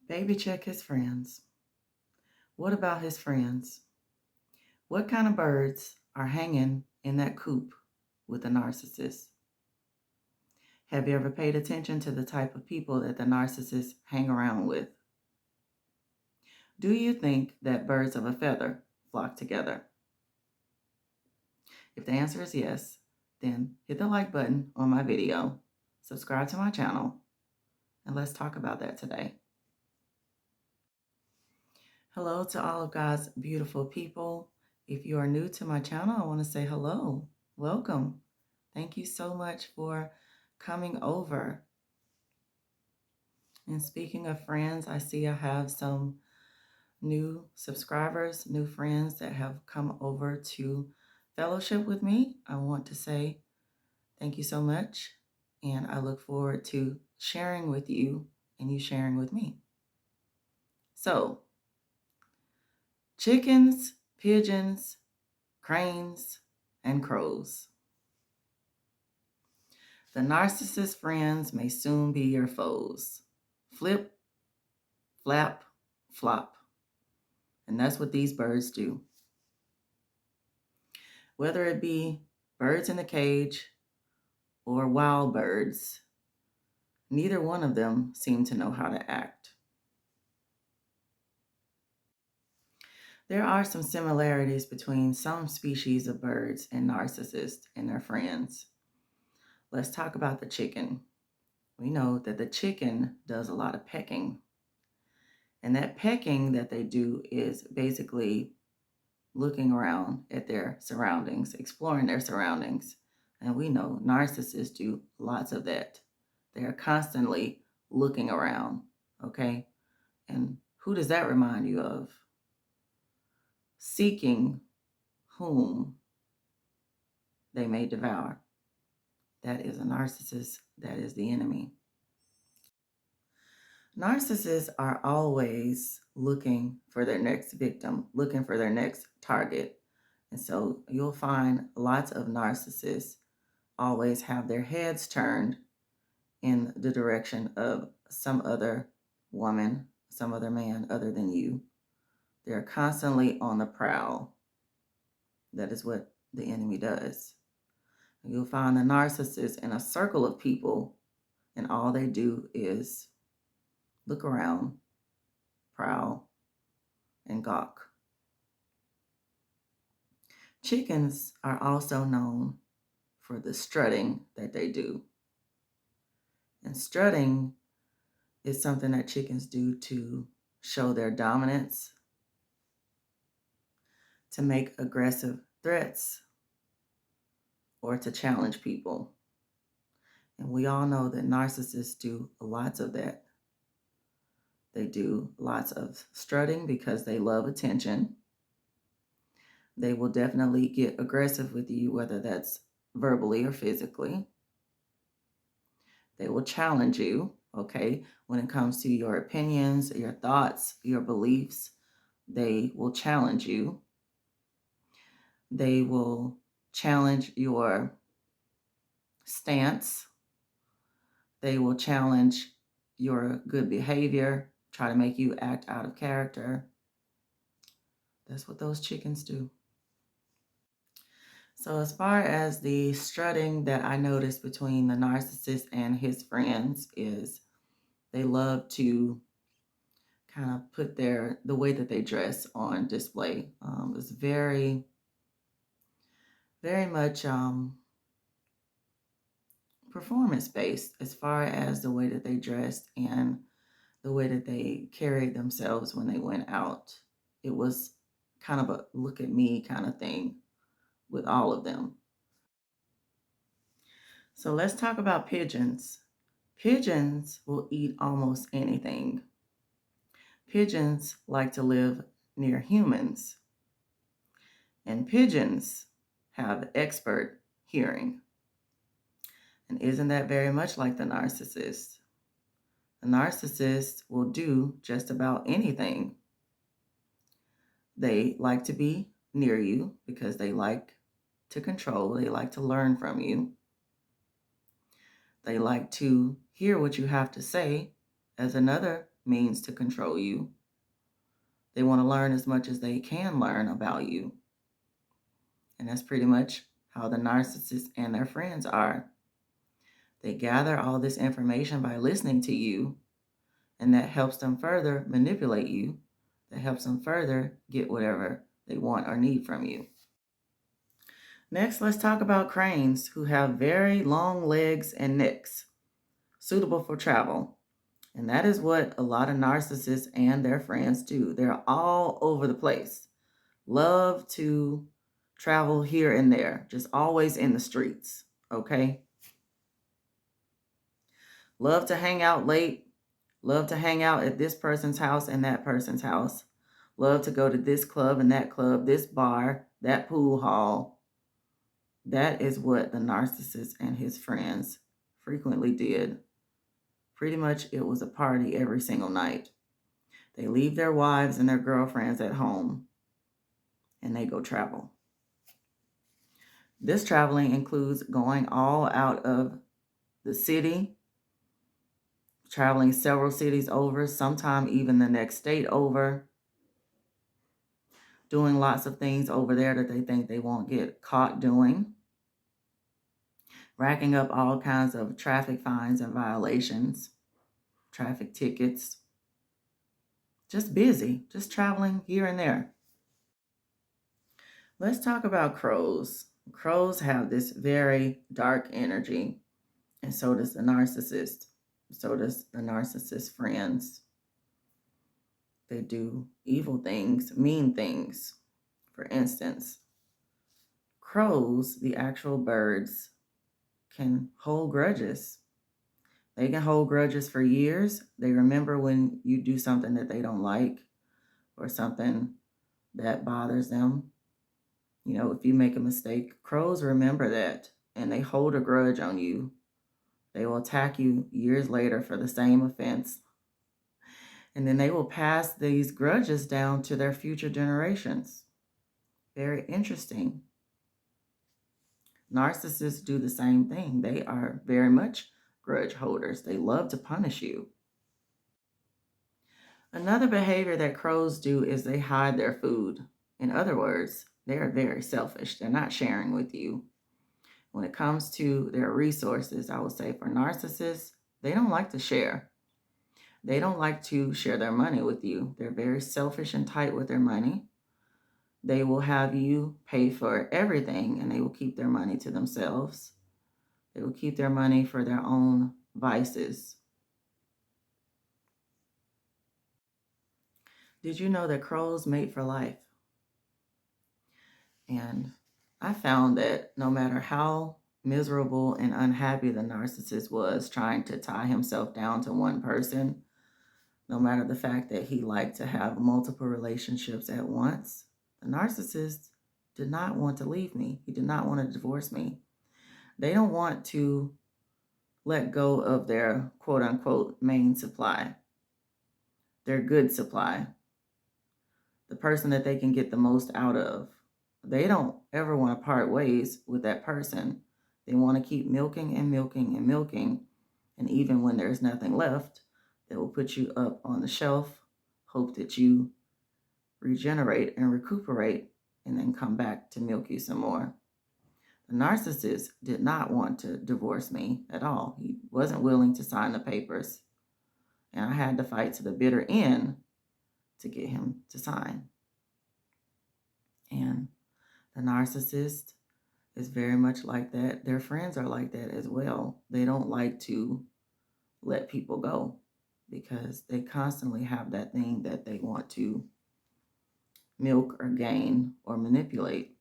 Baby check his friends. What about his friends? What kind of birds are hanging in that coop with the narcissist? Have you ever paid attention to the type of people that the narcissists hang around with? Do you think that birds of a feather flock together? If the answer is yes, then hit the like button on my video, subscribe to my channel, and let's talk about that today. Hello to all of God's beautiful people. If you are new to my channel, I want to say hello. Welcome. Thank you so much for coming over. And speaking of friends, I see I have some new subscribers, new friends that have come over to fellowship with me. I want to say thank you so much. And I look forward to sharing with you and you sharing with me. So, chickens, pigeons, cranes, and crows. The narcissist friends may soon be your foes. Flip, flap, flop. And that's what these birds do. Whether it be birds in a cage or wild birds, neither one of them seem to know how to act. There are some similarities between some species of birds and narcissists and their friends. Let's talk about the chicken. We know that the chicken does a lot of pecking. And that pecking that they do is basically looking around at their surroundings, exploring their surroundings. And we know narcissists do lots of that. They are constantly looking around, okay? And who does that remind you of? Seeking whom they may devour. That is a narcissist. That is the enemy. Narcissists are always looking for their next victim, looking for their next target. And so you'll find lots of narcissists always have their heads turned in the direction of some other woman, some other man other than you. They're constantly on the prowl. That is what the enemy does. You'll find the narcissist in a circle of people, and all they do is look around, prowl, and gawk. Chickens are also known for the strutting that they do. And strutting is something that chickens do to show their dominance, to make aggressive threats, or to challenge people. And we all know that narcissists do lots of that. They do lots of strutting because they love attention. They will definitely get aggressive with you, whether that's verbally or physically. They will challenge you, okay, when it comes to your opinions, your thoughts, your beliefs. They will challenge you. They will challenge your stance. They will challenge your good behavior, try to make you act out of character. That's what those chickens do. So as far as the strutting that I noticed between the narcissist and his friends is they love to kind of put the way that they dress on display. It's very, very much performance-based as far as the way that they dressed and the way that they carried themselves when they went out. It was kind of a look at me kind of thing with all of them. So let's talk about pigeons. Pigeons will eat almost anything. Pigeons like to live near humans. And pigeons have expert hearing. And isn't that very much like the narcissist? The narcissist will do just about anything. They like to be near you because they like to control. They like to learn from you. They like to hear what you have to say. As another means to control you. They want to learn as much as they can learn about you. And that's pretty much how the narcissists and their friends are. They gather all this information by listening to you, and that helps them further manipulate you. That helps them further get whatever they want or need from you. Next, let's talk about cranes, who have very long legs and necks, suitable for travel. And that is what a lot of narcissists and their friends do. They're all over the place. Love to travel here and there, just always in the streets, okay? Love to hang out late. Love to hang out at this person's house and that person's house. Love to go to this club and that club, this bar, that pool hall. That is what the narcissist and his friends frequently did. Pretty much it was a party every single night. They leave their wives and their girlfriends at home and they go travel. This traveling includes going all out of the city, traveling several cities over, sometime even the next state over, doing lots of things over there that they think they won't get caught doing, racking up all kinds of traffic fines and violations, traffic tickets, just busy, just traveling here and there. Let's talk about crows. Crows have this very dark energy, and so does the narcissist. So does the narcissist friends. They do evil things, mean things. For instance, crows, the actual birds, can hold grudges. They can hold grudges for years. They remember when you do something that they don't like or something that bothers them. You know, if you make a mistake, crows remember that and they hold a grudge on you. They will attack you years later for the same offense. And then they will pass these grudges down to their future generations. Very interesting. Narcissists do the same thing. They are very much grudge holders. They love to punish you. Another behavior that crows do is they hide their food. In other words, they are very selfish. They're not sharing with you. When it comes to their resources, I would say for narcissists, they don't like to share. They don't like to share their money with you. They're very selfish and tight with their money. They will have you pay for everything and they will keep their money to themselves. They will keep their money for their own vices. Did you know that crows mate for life? And I found that no matter how miserable and unhappy the narcissist was trying to tie himself down to one person, no matter the fact that he liked to have multiple relationships at once, the narcissist did not want to leave me. He did not want to divorce me. They don't want to let go of their quote unquote main supply, their good supply, the person that they can get the most out of. They don't ever want to part ways with that person. They want to keep milking and milking and milking. And even when there's nothing left, they will put you up on the shelf, hope that you regenerate and recuperate, and then come back to milk you some more. The narcissist did not want to divorce me at all. He wasn't willing to sign the papers. And I had to fight to the bitter end to get him to sign. And the narcissist is very much like that. Their friends are like that as well. They don't like to let people go because they constantly have that thing that they want to milk or gain or manipulate.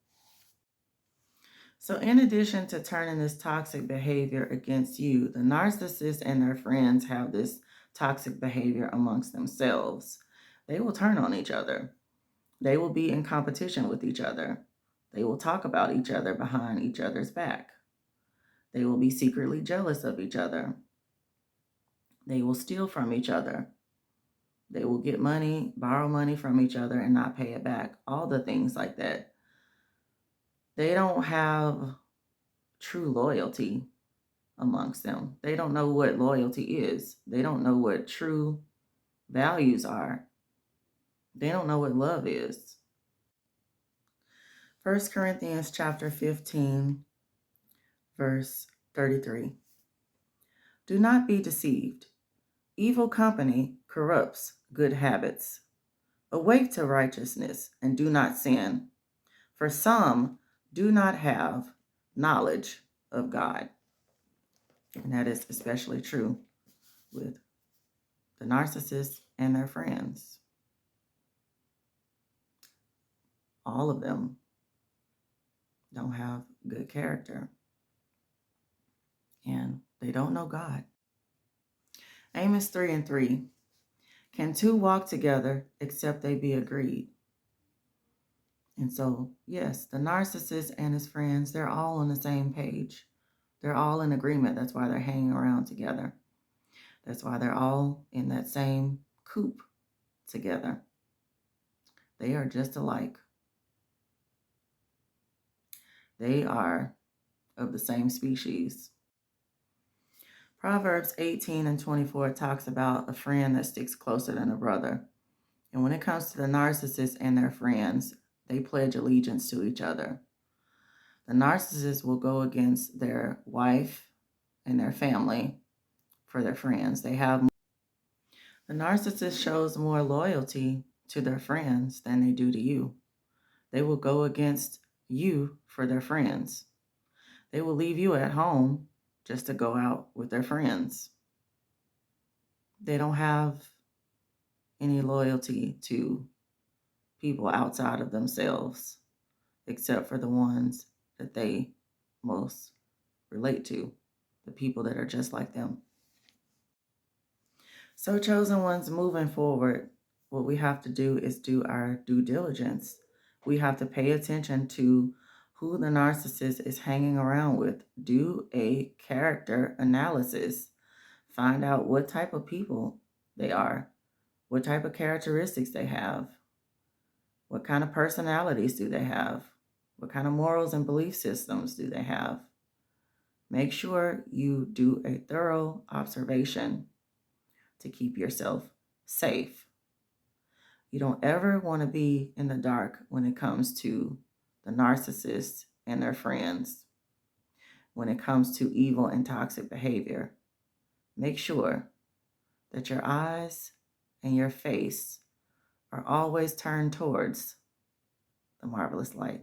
So in addition to turning this toxic behavior against you, the narcissist and their friends have this toxic behavior amongst themselves. They will turn on each other. They will be in competition with each other. They will talk about each other behind each other's back. They will be secretly jealous of each other. They will steal from each other. They will get money, borrow money from each other and not pay it back. All the things like that. They don't have true loyalty amongst them. They don't know what loyalty is. They don't know what true values are. They don't know what love is. 1 Corinthians chapter 15, verse 33. Do not be deceived. Evil company corrupts good habits. Awake to righteousness and do not sin, for some do not have knowledge of God. And that is especially true with the narcissists and their friends. All of them don't have good character, and they don't know God. Amos 3:3. Can two walk together except they be agreed? And so, yes, the narcissist and his friends, they're all on the same page. They're all in agreement. That's why they're hanging around together. That's why they're all in that same coop together. They are just alike. They are of the same species. Proverbs 18:24 talks about a friend that sticks closer than a brother. And when it comes to the narcissist and their friends, they pledge allegiance to each other. The narcissist will go against their wife and their family for their friends. The narcissist shows more loyalty to their friends than they do to you. They will go against you for their friends. They will leave you at home just to go out with their friends. They don't have any loyalty to people outside of themselves, except for the ones that they most relate to, the people that are just like them. So, chosen ones, moving forward, what we have to do is do our due diligence. We have to pay attention to who the narcissist is hanging around with. Do a character analysis. Find out what type of people they are, what type of characteristics they have, what kind of personalities do they have, what kind of morals and belief systems do they have. Make sure you do a thorough observation to keep yourself safe. You don't ever want to be in the dark when it comes to the narcissist and their friends. When it comes to evil and toxic behavior, make sure that your eyes and your face are always turned towards the marvelous light.